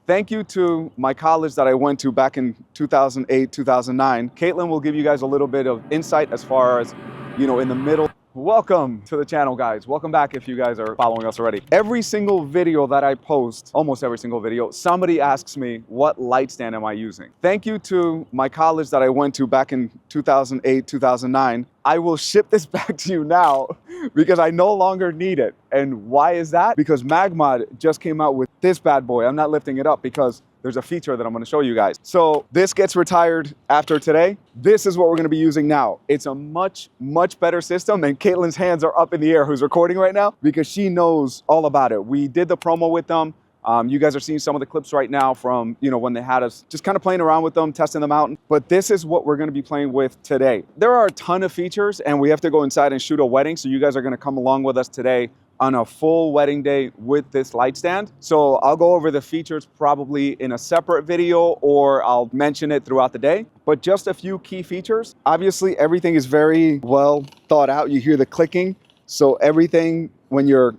Thank you to my college that I went to back in 2008, 2009. Kaitlin will give you guys a little bit of insight as far as, in the middle. Welcome to the channel, guys. Welcome back if you guys are following us already. Every single video that I post, almost every single video, somebody asks me, what light stand am I using? Thank you to my college that I went to back in 2008, 2009. I will ship this back to you now because I no longer need it. And why is that? Because MagMod just came out with this bad boy. I'm not lifting it up because there's a feature that I'm going to show you guys. So this gets retired after today. This is what we're going to be using now. It's a much, much better system, and Kaitlin's hands are up in the air, who's recording right now, because she knows all about it. We did the promo with them. You guys are seeing some of the clips right now from, when they had us just kind of playing around with them, testing them out. But this is what we're going to be playing with today. There are a ton of features, and we have to go inside and shoot a wedding. So you guys are going to come along with us today on a full wedding day with this light stand. So I'll go over the features probably in a separate video, or I'll mention it throughout the day. But just a few key features. Obviously, everything is very well thought out. You hear the clicking. So everything, when you're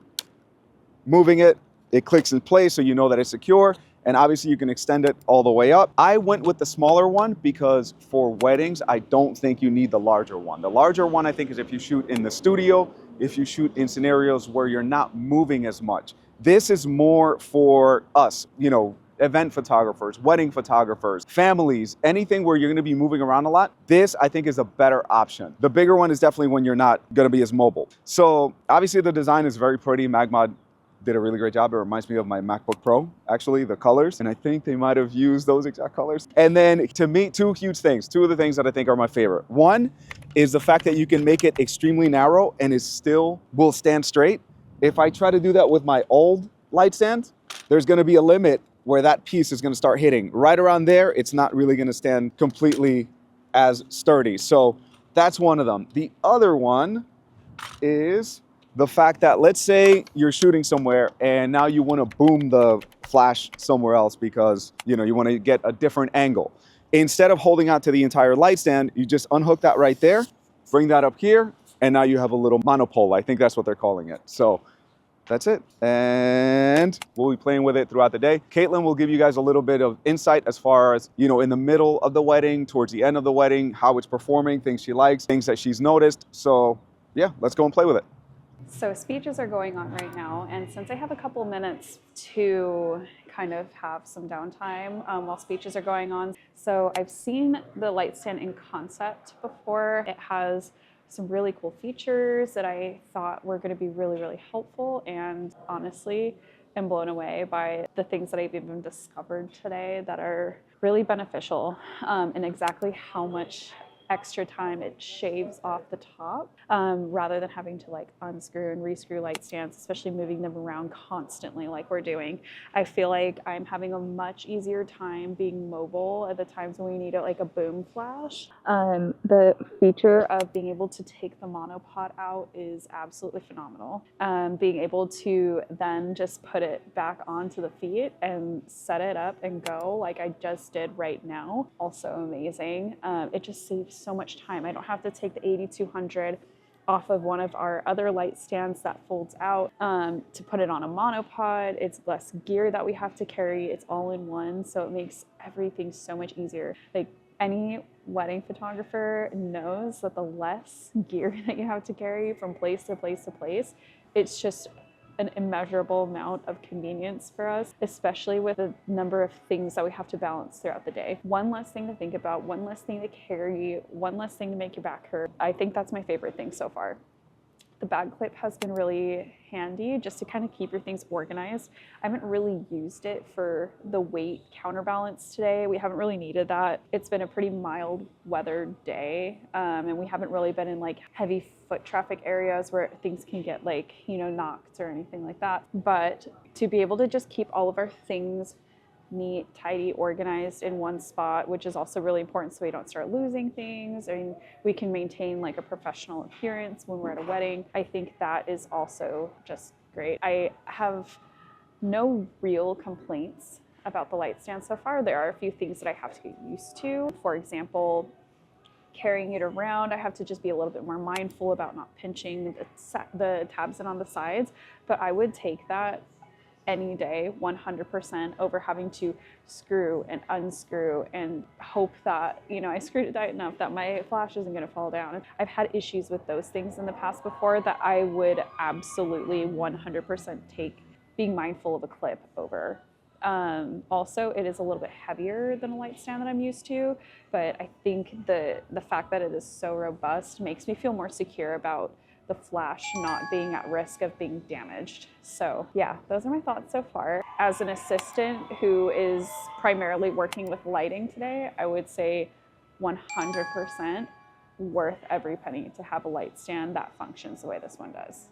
moving it, it clicks in place, so you know that it's secure. And obviously you can extend it all the way up. I went with the smaller one because for weddings, I don't think you need the larger one. The larger one, I think, is if you shoot in the studio, if you shoot in scenarios where you're not moving as much. This is more for us, event photographers, wedding photographers, families, anything where you're gonna be moving around a lot. This, I think, is a better option. The bigger one is definitely when you're not gonna be as mobile. So obviously the design is very pretty. MagMod did a really great job. It reminds me of my MacBook Pro, actually, the colors. And I think they might have used those exact colors. And then to me, two huge things, two of the things that I think are my favorite. One is the fact that you can make it extremely narrow and it still will stand straight. If I try to do that with my old light stand, there's gonna be a limit where that piece is gonna start hitting. Right around there, it's not really gonna stand completely as sturdy. So that's one of them. The other one is the fact that, let's say you're shooting somewhere and now you want to boom the flash somewhere else because you want to get a different angle. Instead of holding out to the entire light stand, you just unhook that right there, bring that up here, and now you have a little monopole. I think that's what they're calling it. So that's it. And we'll be playing with it throughout the day. Kaitlin will give you guys a little bit of insight as far as, in the middle of the wedding, towards the end of the wedding, how it's performing, things she likes, things that she's noticed. So yeah, let's go and play with it. So speeches are going on right now, and since I have a couple minutes to kind of have some downtime while speeches are going on, so I've seen the light stand in concept before. It has some really cool features that I thought were going to be really, really helpful, and honestly, I'm blown away by the things that I've even discovered today that are really beneficial, and exactly how much extra time it shaves off the top rather than having to unscrew and rescrew light stands, especially moving them around constantly like we're doing. I feel like I'm having a much easier time being mobile at the times when we need it, like a boom flash. The feature of being able to take the monopod out is absolutely phenomenal. Being able to then just put it back onto the feet and set it up and go like I just did right now, also amazing. It just saves so much time. I don't have to take the 8200 off of one of our other light stands that folds out to put it on a monopod. It's less gear that we have to carry. It's all in one, so it makes everything so much easier. Like any wedding photographer knows that the less gear that you have to carry from place to place to place, it's just an immeasurable amount of convenience for us, especially with the number of things that we have to balance throughout the day. One less thing to think about, one less thing to carry, one less thing to make your back hurt. I think that's my favorite thing so far. The bag clip has been really handy just to kind of keep your things organized. I haven't really used it for the weight counterbalance today. We haven't really needed that. It's been a pretty mild weather day, and we haven't really been in heavy foot traffic areas where things can get knocked or anything like that. But to be able to just keep all of our things neat, tidy, organized in one spot, which is also really important so we don't start losing things. I mean, we can maintain a professional appearance when we're at a wedding. I think that is also just great. I have no real complaints about the light stand so far. There are a few things that I have to get used to. For example, carrying it around, I have to just be a little bit more mindful about not pinching the tabs in on the sides, but I would take that any day, 100%, over having to screw and unscrew and hope that, you know, I screwed it tight enough that my flash isn't going to fall down. I've had issues with those things in the past before that I would absolutely 100% take being mindful of a clip over. Also, it is a little bit heavier than a light stand that I'm used to, but I think the fact that it is so robust makes me feel more secure about the flash not being at risk of being damaged. So yeah, those are my thoughts so far. As an assistant who is primarily working with lighting today, I would say 100% worth every penny to have a light stand that functions the way this one does.